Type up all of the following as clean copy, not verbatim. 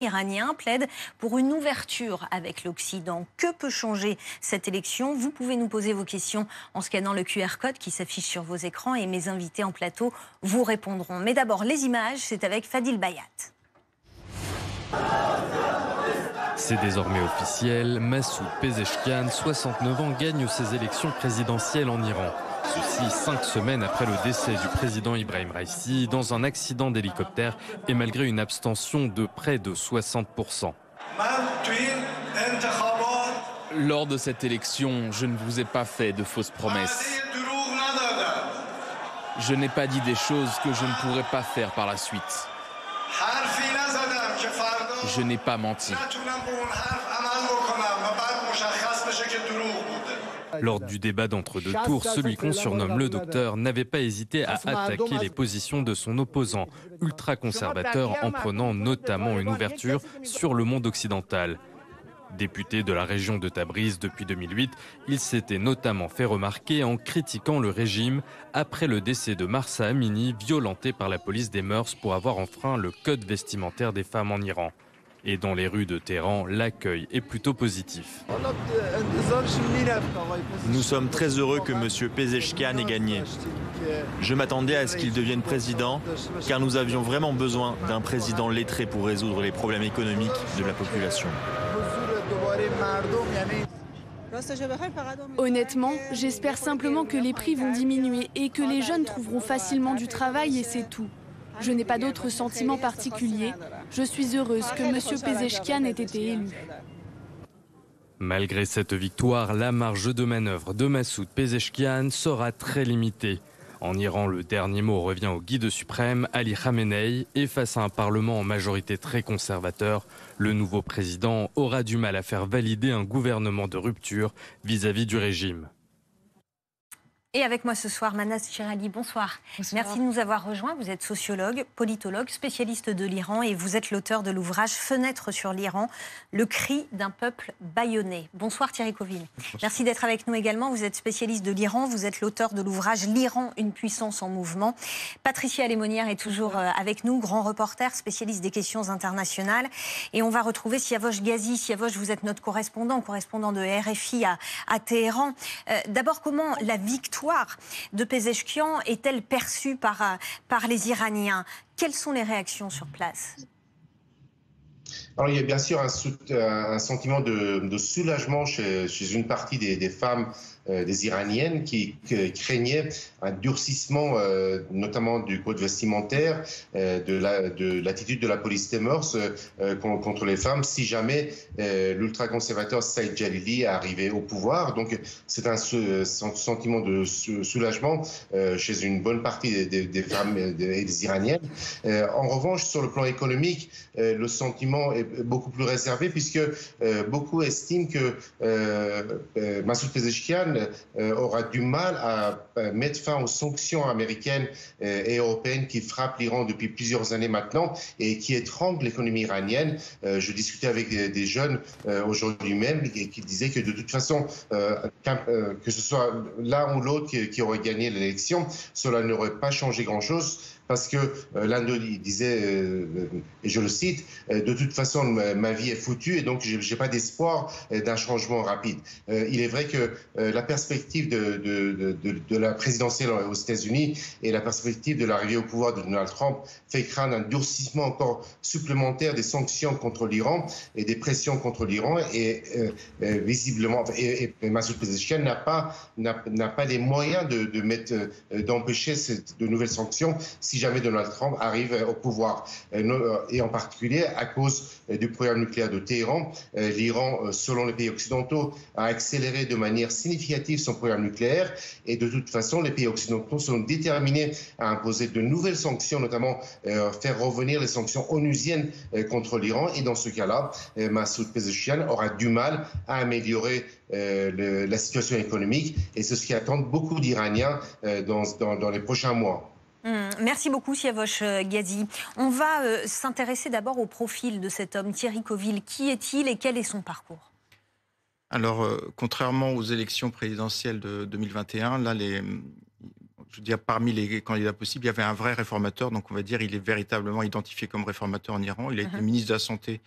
Iranien plaide pour une ouverture avec l'Occident. Que peut changer cette élection? Vous pouvez nous poser vos questions en scannant le QR code qui s'affiche sur vos écrans et mes invités en plateau vous répondront. Mais d'abord, les images, c'est avec Fadil Bayat. C'est désormais officiel, Massoud Pezeshkian, 69 ans, gagne ses élections présidentielles en Iran. Ceci 5 semaines après le décès du président Ibrahim Raïssi dans un accident d'hélicoptère et malgré une abstention de près de 60%. Lors de cette élection, je ne vous ai pas fait de fausses promesses. Je n'ai pas dit des choses que je ne pourrais pas faire par la suite. Je n'ai pas menti. Lors du débat d'entre-deux tours, celui qu'on surnomme le docteur n'avait pas hésité à attaquer les positions de son opposant, ultra-conservateur, en prenant notamment une ouverture sur le monde occidental. Député de la région de Tabriz depuis 2008, il s'était notamment fait remarquer en critiquant le régime après le décès de Mahsa Amini, violenté par la police des mœurs pour avoir enfreint le code vestimentaire des femmes en Iran. Et dans les rues de Téhéran, l'accueil est plutôt positif. Nous sommes très heureux que M. Pezeshkian ait gagné. Je m'attendais à ce qu'il devienne président, car nous avions vraiment besoin d'un président lettré pour résoudre les problèmes économiques de la population. Honnêtement, j'espère simplement que les prix vont diminuer et que les jeunes trouveront facilement du travail et c'est tout. Je n'ai pas d'autre sentiment particulier. Je suis heureuse que M. Pezeshkian ait été élu. Malgré cette victoire, la marge de manœuvre de Massoud Pezeshkian sera très limitée. En Iran, le dernier mot revient au guide suprême, Ali Khamenei, et face à un parlement en majorité très conservateur, le nouveau président aura du mal à faire valider un gouvernement de rupture vis-à-vis du régime. Et avec moi ce soir, Manas Chirali, bonsoir. Merci de nous avoir rejoints. Vous êtes sociologue, politologue, spécialiste de l'Iran et vous êtes l'auteur de l'ouvrage Fenêtre sur l'Iran, le cri d'un peuple bâillonné. Bonsoir Thierry Coville. Merci d'être avec nous également. Vous êtes spécialiste de l'Iran, vous êtes l'auteur de l'ouvrage L'Iran, une puissance en mouvement. Patricia Lémonière est toujours avec nous, grand reporter, spécialiste des questions internationales. Et on va retrouver Siavosh Ghazi. Siavosh, vous êtes notre correspondant de RFI à Téhéran. D'abord, comment la victoire de Pezeshkian est-elle perçue par les Iraniens? Quelles sont les réactions sur place? Alors, il y a bien sûr un sentiment de soulagement chez une partie des femmes, des Iraniennes qui craignaient un durcissement, notamment du code vestimentaire, de l'attitude de la police des mœurs contre les femmes, si jamais l'ultra-conservateur Saïd Jalili arrivait au pouvoir. Donc, c'est un sentiment de soulagement chez une bonne partie des femmes et des Iraniennes. En revanche, sur le plan économique, le sentiment est beaucoup plus réservé puisque beaucoup estiment que Massoud Pezeshkian aura du mal à mettre fin aux sanctions américaines et européennes qui frappent l'Iran depuis plusieurs années maintenant et qui étranglent l'économie iranienne. Je discutais avec des jeunes aujourd'hui même qui disaient que de toute façon, que ce soit l'un ou l'autre qui aurait gagné l'élection, cela n'aurait pas changé grand-chose. Parce que l'un d'eux disait, et je le cite, de toute façon ma vie est foutue et donc j'ai pas d'espoir d'un changement rapide. Il est vrai que la perspective de la présidentielle aux États-Unis et la perspective de l'arrivée au pouvoir de Donald Trump fait craindre un durcissement encore supplémentaire des sanctions contre l'Iran et des pressions contre l'Iran et visiblement, et Massoud Pezeshkian n'a pas les moyens d'empêcher de nouvelles sanctions si jamais Donald Trump arrive au pouvoir. Et en particulier, à cause du programme nucléaire de Téhéran, l'Iran, selon les pays occidentaux, a accéléré de manière significative son programme nucléaire. Et de toute façon, les pays occidentaux sont déterminés à imposer de nouvelles sanctions, notamment faire revenir les sanctions onusiennes contre l'Iran. Et dans ce cas-là, Massoud Pezeshkian aura du mal à améliorer la situation économique. Et c'est ce qui attend beaucoup d'Iraniens dans les prochains mois. Merci beaucoup Siavosh Ghazi. On va s'intéresser d'abord au profil de cet homme, Thierry Coville. Qui est-il et quel est son parcours? Alors, contrairement aux élections présidentielles de 2021, là, je veux dire, parmi les candidats possibles, il y avait un vrai réformateur. Donc, on va dire, il est véritablement identifié comme réformateur en Iran. Il a été ministre de la Santé,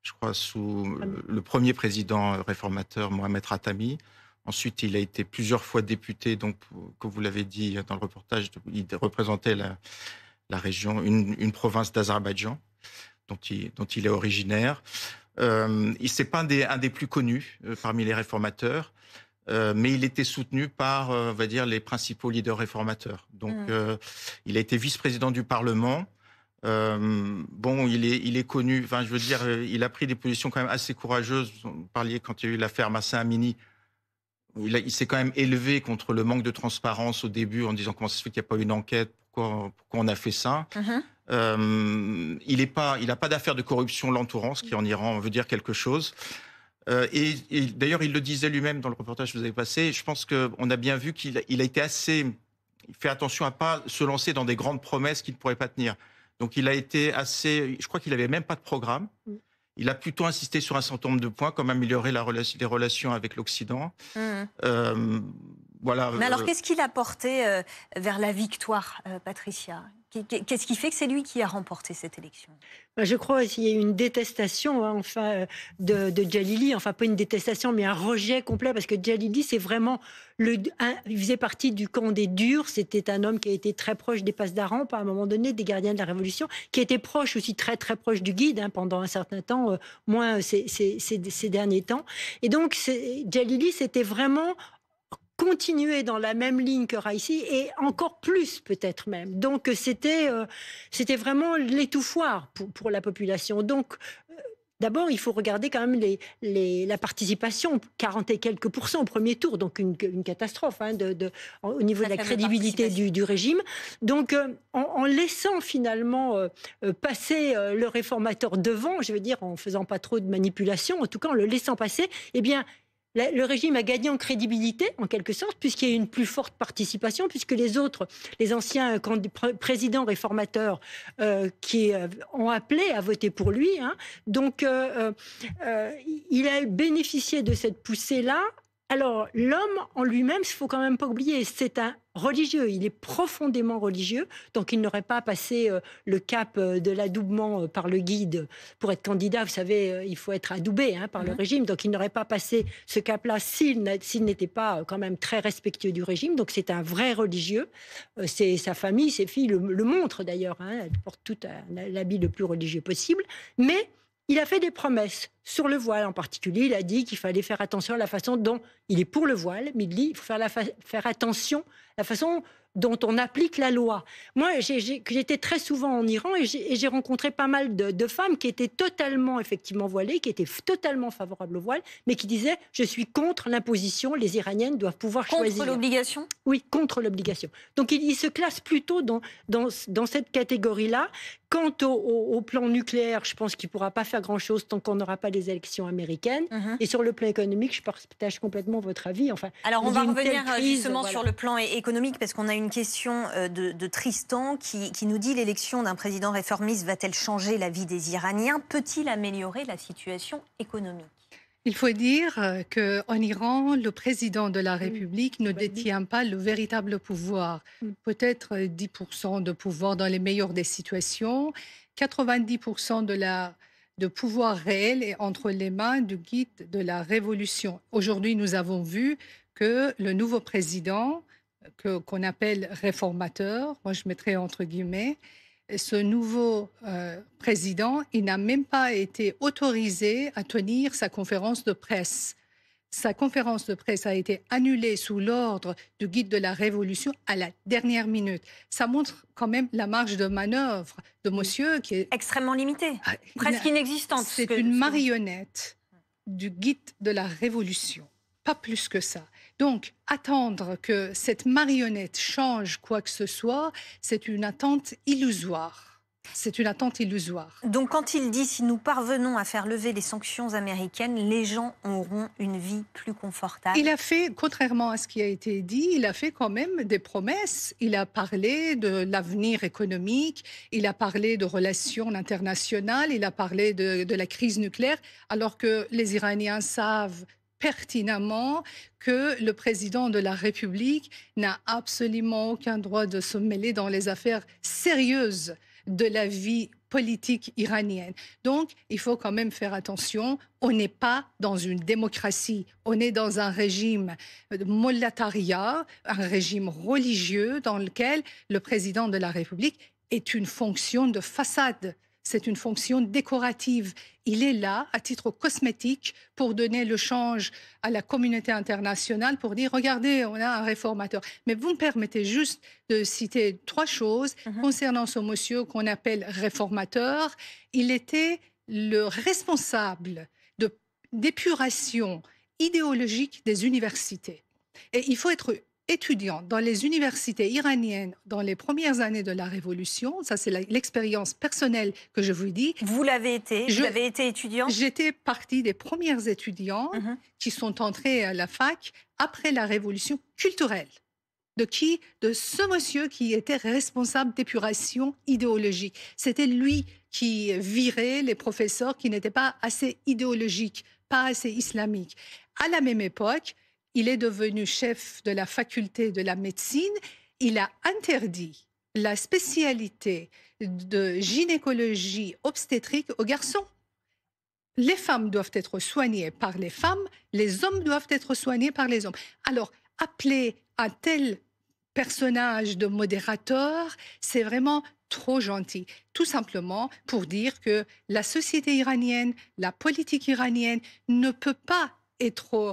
je crois, sous le premier président réformateur, Mohamed Khatami. Ensuite, il a été plusieurs fois député. Donc, comme vous l'avez dit dans le reportage, il représentait la région, une province d'Azerbaïdjan, dont il est originaire. C'est pas un des plus connus parmi les réformateurs. Mais il était soutenu par, on va dire, les principaux leaders réformateurs. Donc, il a été vice-président du Parlement. Bon, il est connu. Enfin, je veux dire, il a pris des positions quand même assez courageuses. Vous parliez quand il y a eu l'affaire Mahsa Amini. Il s'est quand même élevé contre le manque de transparence au début en disant comment ça se fait qu'il n'y a pas eu une enquête, pourquoi on a fait ça. Il n'a pas d'affaire de corruption l'entourant, ce qui en Iran veut dire quelque chose. Et d'ailleurs, il le disait lui-même dans le reportage que vous avez passé. Je pense qu'on a bien vu qu'il a été assez... Il fait attention à ne pas se lancer dans des grandes promesses qu'il ne pourrait pas tenir. Donc, il a été assez... Je crois qu'il n'avait même pas de programme. Il a plutôt insisté sur un certain nombre de points, comme améliorer les relations avec l'Occident. Voilà. Mais alors, qu'est-ce qu'il a porté vers la victoire, Patricia ? Qu'est-ce qui fait que c'est lui qui a remporté cette élection ? Je crois qu'il y a eu une détestation de Jalili, enfin pas une détestation mais un rejet complet, parce que Jalili c'est vraiment, il faisait partie du camp des durs, c'était un homme qui a été très proche des Pasdaran à un moment donné, des gardiens de la Révolution, qui était proche aussi, très très proche du guide pendant un certain temps, moins ces derniers temps. Et donc Jalili c'était vraiment... continuer dans la même ligne que Raisi et encore plus peut-être même. Donc c'était vraiment l'étouffoir pour la population. Donc d'abord il faut regarder quand même la participation, 40 et quelques % au premier tour, donc une catastrophe au niveau de la crédibilité du régime. Donc en laissant finalement passer le réformateur devant, je veux dire en faisant pas trop de manipulation, en tout cas en le laissant passer, eh bien le régime a gagné en crédibilité, en quelque sorte, puisqu'il y a eu une plus forte participation, puisque les anciens présidents réformateurs qui ont appelé à voter pour lui. Donc, il a bénéficié de cette poussée-là. Alors, l'homme en lui-même, il ne faut quand même pas oublier, c'est un religieux, il est profondément religieux, donc il n'aurait pas passé le cap de l'adoubement par le guide pour être candidat. Vous savez, il faut être adoubé par le régime, donc il n'aurait pas passé ce cap-là s'il n'était pas quand même très respectueux du régime. Donc c'est un vrai religieux. C'est sa famille, ses filles le montrent d'ailleurs. Elles portent tout l'habit le plus religieux possible, mais il a fait des promesses sur le voile en particulier. Il a dit qu'il fallait faire attention à la façon dont il est pour le voile, mais il dit qu'il faut faire attention à la façon dont on applique la loi. Moi, j'étais très souvent en Iran et j'ai rencontré pas mal de femmes qui étaient totalement effectivement voilées, qui étaient totalement favorables au voile, mais qui disaient « je suis contre l'imposition, les Iraniennes doivent pouvoir choisir ». Contre l'obligation ? Oui, contre l'obligation. Donc il se classe plutôt dans cette catégorie-là. Quant au plan nucléaire, je pense qu'il ne pourra pas faire grand-chose tant qu'on n'aura pas les élections américaines. Et sur le plan économique, je partage complètement votre avis. Enfin, alors on va revenir justement sur le plan économique, parce qu'on a une question de Tristan qui nous dit « L'élection d'un président réformiste va-t-elle changer la vie des Iraniens ? Peut-il améliorer la situation économique ?» Il faut dire qu'en Iran, le président de la République ne détient pas le véritable pouvoir. Peut-être 10% de pouvoir dans les meilleures des situations. 90% de pouvoir réel est entre les mains du guide de la révolution. Aujourd'hui, nous avons vu que le nouveau président, qu'on appelle réformateur, moi je mettrais entre guillemets, ce nouveau président, il n'a même pas été autorisé à tenir sa conférence de presse. Sa conférence de presse a été annulée sous l'ordre du guide de la Révolution à la dernière minute. Ça montre quand même la marge de manœuvre de monsieur qui est... extrêmement limitée, presque inexistante. C'est une marionnette du guide de la Révolution, pas plus que ça. Donc, attendre que cette marionnette change quoi que ce soit, c'est une attente illusoire. C'est une attente illusoire. Donc, quand il dit « si nous parvenons à faire lever les sanctions américaines, les gens auront une vie plus confortable ». Il a fait, contrairement à ce qui a été dit, il a fait quand même des promesses. Il a parlé de l'avenir économique, il a parlé de relations internationales, il a parlé de la crise nucléaire, alors que les Iraniens savent pertinemment que le président de la République n'a absolument aucun droit de se mêler dans les affaires sérieuses de la vie politique iranienne. Donc, il faut quand même faire attention. On n'est pas dans une démocratie. On est dans un régime de mollataria, un régime religieux dans lequel le président de la République est une fonction de façade. C'est une fonction décorative. Il est là, à titre cosmétique, pour donner le change à la communauté internationale, pour dire, regardez, on a un réformateur. Mais vous me permettez juste de citer 3 choses concernant ce monsieur qu'on appelle réformateur. Il était le responsable d'épuration idéologique des universités. Et il faut être étudiant dans les universités iraniennes dans les premières années de la Révolution. Ça, c'est l'expérience personnelle que je vous dis. Vous l'avez été, vous avez été étudiant? J'étais partie des premiers étudiants qui sont entrés à la fac après la Révolution culturelle. De qui? De ce monsieur qui était responsable d'épuration idéologique. C'était lui qui virait les professeurs qui n'étaient pas assez idéologiques, pas assez islamiques. À la même époque, il est devenu chef de la faculté de la médecine. Il a interdit la spécialité de gynécologie obstétrique aux garçons. Les femmes doivent être soignées par les femmes, les hommes doivent être soignés par les hommes. Alors, appeler un tel personnage de modérateur, c'est vraiment trop gentil. Tout simplement pour dire que la société iranienne, la politique iranienne ne peut pas être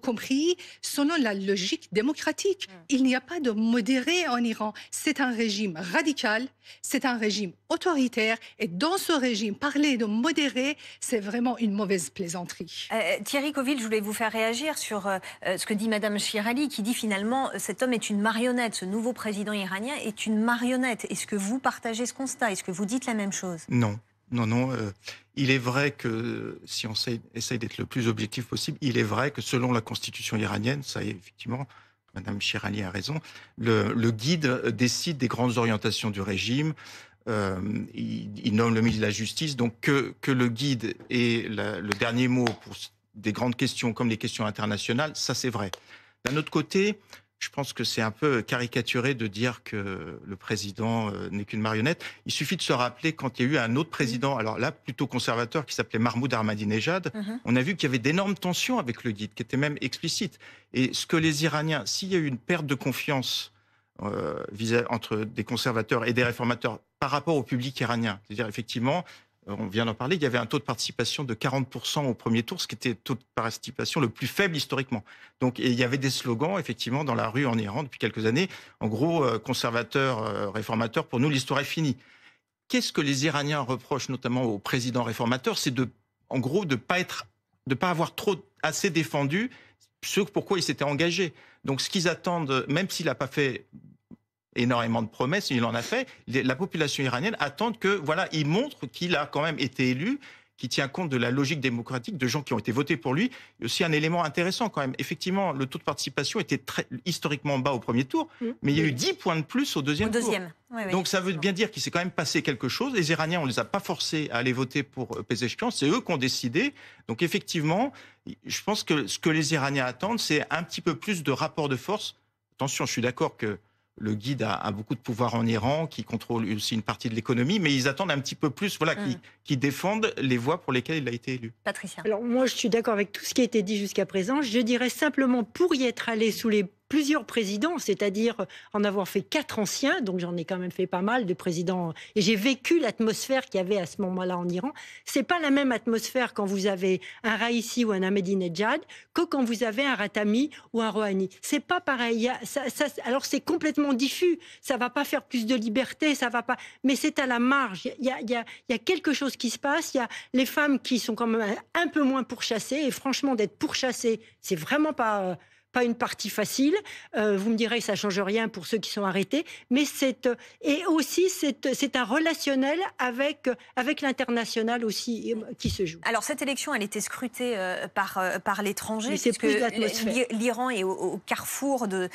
compris selon la logique démocratique. Il n'y a pas de modéré en Iran. C'est un régime radical, c'est un régime autoritaire. Et dans ce régime, parler de modéré, c'est vraiment une mauvaise plaisanterie. Thierry Coville, je voulais vous faire réagir sur ce que dit Madame Shirali, qui dit finalement cet homme est une marionnette. Ce nouveau président iranien est une marionnette. Est-ce que vous partagez ce constat? Est-ce que vous dites la même chose? Non. Non. Il est vrai que, si on essaye d'être le plus objectif possible, il est vrai que selon la constitution iranienne, ça effectivement, Madame Shirali a raison, le guide décide des grandes orientations du régime, il nomme le ministre de la Justice, donc que le guide ait le dernier mot pour des grandes questions comme les questions internationales, ça c'est vrai. D'un autre côté, je pense que c'est un peu caricaturé de dire que le président n'est qu'une marionnette. Il suffit de se rappeler quand il y a eu un autre président, alors là plutôt conservateur, qui s'appelait Mahmoud Ahmadinejad. On a vu qu'il y avait d'énormes tensions avec le guide, qui était même explicite. Et ce que les Iraniens, s'il y a eu une perte de confiance entre des conservateurs et des réformateurs par rapport au public iranien, c'est-à-dire effectivement, on vient d'en parler, il y avait un taux de participation de 40% au premier tour, ce qui était le taux de participation le plus faible historiquement. Donc, il y avait des slogans, effectivement, dans la rue en Iran depuis quelques années. En gros, conservateurs, réformateurs, pour nous, l'histoire est finie. Qu'est-ce que les Iraniens reprochent notamment au président réformateur? C'est en gros, de pas avoir assez défendu ce pourquoi il s'était engagé. Donc, ce qu'ils attendent, même s'il n'a pas fait énormément de promesses, il en a fait. La population iranienne attend que, voilà, il montre qu'il a quand même été élu, qu'il tient compte de la logique démocratique, de gens qui ont été votés pour lui. Il y a aussi un élément intéressant quand même. Effectivement, le taux de participation était historiquement bas au premier tour, mais il y a eu 10 points de plus au deuxième tour. Oui, donc ça veut bien dire qu'il s'est quand même passé quelque chose. Les Iraniens, on ne les a pas forcés à aller voter pour Pezeshkian, c'est eux qui ont décidé. Donc effectivement, je pense que ce que les Iraniens attendent, c'est un petit peu plus de rapport de force. Attention, je suis d'accord que le guide a beaucoup de pouvoir en Iran, qui contrôle aussi une partie de l'économie, mais ils attendent un petit peu plus, voilà, qui défendent les voies pour lesquelles il a été élu. Patricia. Alors moi, je suis d'accord avec tout ce qui a été dit jusqu'à présent. Je dirais simplement, pour y être allé sous les plusieurs présidents, c'est-à-dire en avoir fait 4 anciens, donc j'en ai quand même fait pas mal de présidents, et j'ai vécu l'atmosphère qu'il y avait à ce moment-là en Iran. C'est pas la même atmosphère quand vous avez un Raïssi ou un Ahmadinejad que quand vous avez un Ratami ou un Rouhani. C'est pas pareil. Alors c'est complètement diffus. Ça va pas faire plus de liberté, ça va pas. Mais c'est à la marge. Il y a quelque chose qui se passe. Il y a les femmes qui sont quand même un peu moins pourchassées. Et franchement, d'être pourchassées, c'est vraiment pas une partie facile. Vous me direz que ça ne change rien pour ceux qui sont arrêtés, mais c'est un relationnel avec l'international aussi qui se joue. Alors cette élection, elle était scrutée par l'étranger, puisque l'Iran est au carrefour de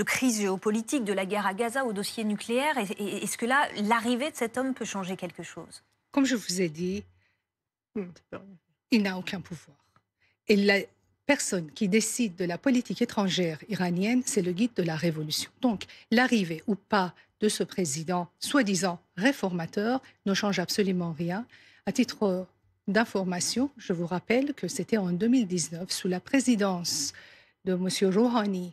crises géopolitiques, de la guerre à Gaza, au dossier nucléaire. Est-ce que là, l'arrivée de cet homme peut changer quelque chose? Comme je vous ai dit, il n'a aucun pouvoir. Et la personne qui décide de la politique étrangère iranienne, c'est le guide de la révolution. Donc, l'arrivée ou pas de ce président, soi-disant réformateur, ne change absolument rien. À titre d'information, je vous rappelle que c'était en 2019, sous la présidence de M. Rouhani,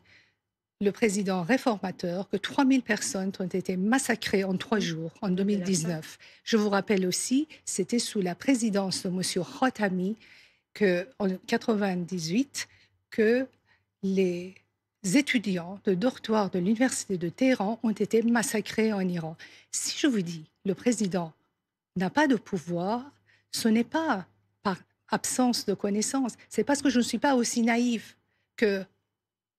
le président réformateur, que 3000 personnes ont été massacrées en 3 jours, en 2019. Je vous rappelle aussi, c'était sous la présidence de M. Khatami, en 1998, que les étudiants de dortoir de l'université de Téhéran ont été massacrés en Iran. Si je vous dis, le président n'a pas de pouvoir, ce n'est pas par absence de connaissance, c'est parce que je ne suis pas aussi naïve que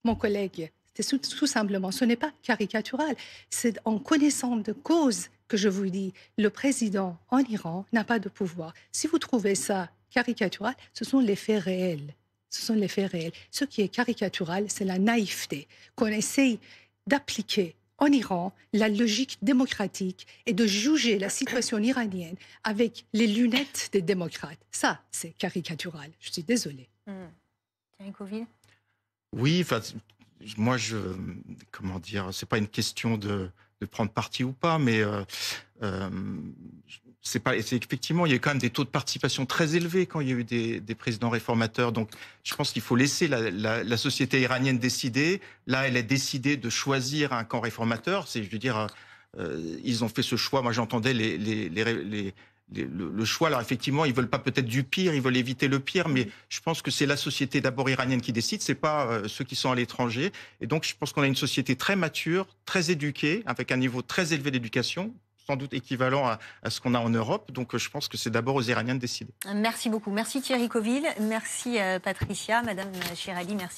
mon collègue. C'est tout simplement, ce n'est pas caricatural, c'est en connaissance de cause que je vous dis, le président en Iran n'a pas de pouvoir. Si vous trouvez ça caricatural, ce sont les faits réels. Ce sont les faits réels. Ce qui est caricatural, c'est la naïveté qu'on essaye d'appliquer en Iran, la logique démocratique et de juger la situation iranienne avec les lunettes des démocrates. Ça, c'est caricatural. Je suis désolée. Thierry Coville ? Oui, enfin, moi, comment dire, c'est pas une question de prendre parti ou pas, mais effectivement, il y a eu quand même des taux de participation très élevés quand il y a eu des présidents réformateurs. Donc, je pense qu'il faut laisser la société iranienne décider. Là, elle a décidé de choisir un camp réformateur. Je veux dire, ils ont fait ce choix. Moi, j'entendais le choix. Alors, effectivement, ils veulent pas peut-être du pire, ils veulent éviter le pire, mais je pense que c'est la société d'abord iranienne qui décide, c'est pas ceux qui sont à l'étranger. Et donc, je pense qu'on a une société très mature, très éduquée, avec un niveau très élevé d'éducation, sans doute équivalent à ce qu'on a en Europe. Donc, je pense que c'est d'abord aux Iraniens de décider. Merci beaucoup. Merci Thierry Coville. Merci Patricia. Madame Chirali, merci.